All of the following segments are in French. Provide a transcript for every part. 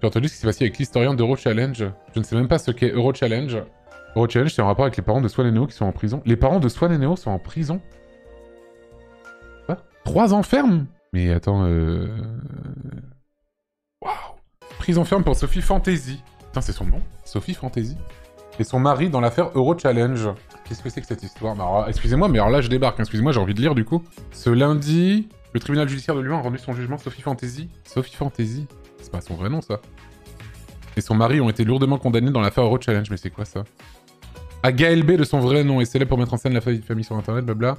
J'ai entendu ce qui s'est passé avec l'historien d'Euro Challenge. Je ne sais même pas ce qu'est Euro Challenge. Euro Challenge, c'est en rapport avec les parents de Swan et Neo qui sont en prison. Les parents de Swan et Neo sont en prison? Quoi? 3 ans ferme? Mais attends, Waouh! Prison ferme pour Sophie Fantasy. Putain, c'est son nom? Sophie Fantasy. Et son mari dans l'affaire Euro Challenge. Qu'est-ce que c'est que cette histoire? Alors, excusez-moi, mais alors là, je débarque. Excusez-moi, j'ai envie de lire, du coup. Ce lundi, le tribunal judiciaire de Lyon a rendu son jugement Sophie Fantasy. Sophie Fantasy? C'est pas son vrai nom, ça. Et son mari ont été lourdement condamnés dans l'affaire Euro Challenge. Mais c'est quoi, ça? Gaël B de son vrai nom est célèbre pour mettre en scène la famille sur Internet, blabla.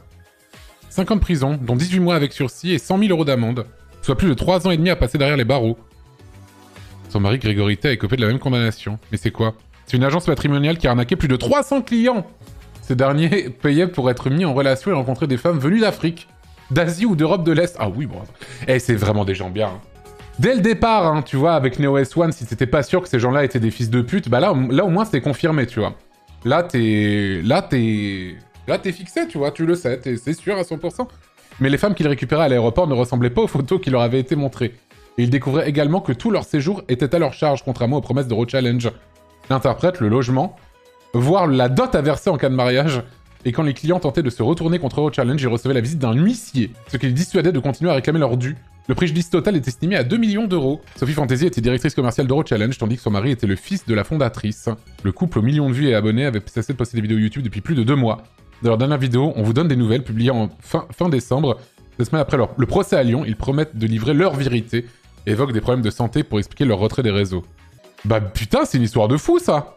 5 ans de prison, dont 18 mois avec sursis et 100 000 € d'amende. Soit plus de 3 ans et demi à passer derrière les barreaux. Son mari, Grégory T, a écopé de la même condamnation. Mais c'est quoi? C'est une agence matrimoniale qui a arnaqué plus de 300 clients. Ces derniers payaient pour être mis en relation et rencontrer des femmes venues d'Afrique, d'Asie ou d'Europe de l'Est. Ah oui, bon. Eh, c'est vraiment des gens bien. Hein. Dès le départ, hein, tu vois, avec Neo S1, si t'étais pas sûr que ces gens-là étaient des fils de pute, bah là au moins, c'est confirmé, tu vois. Là, t'es fixé, tu vois, tu le sais, c'est sûr à 100%. Mais les femmes qu'il récupérait à l'aéroport ne ressemblaient pas aux photos qui leur avaient été montrées. Et il découvrait également que tout leur séjour était à leur charge, contrairement aux promesses d'Euro Challenge. L'interprète, le logement, voire la dot à verser en cas de mariage. Et quand les clients tentaient de se retourner contre Euro Challenge, ils recevaient la visite d'un huissier, ce qui les dissuadait de continuer à réclamer leur dû. Le préjudice total est estimé à 2 millions d'euros. Sophie Fantasy était directrice commerciale d'Euro Challenge, tandis que son mari était le fils de la fondatrice. Le couple aux millions de vues et abonnés avait cessé de poster des vidéos YouTube depuis plus de 2 mois. Dans leur dernière vidéo, on vous donne des nouvelles, publiées en fin décembre. 2 semaines après le procès à Lyon, ils promettent de livrer leur vérité et évoquent des problèmes de santé pour expliquer leur retrait des réseaux. Bah putain, c'est une histoire de fou, ça!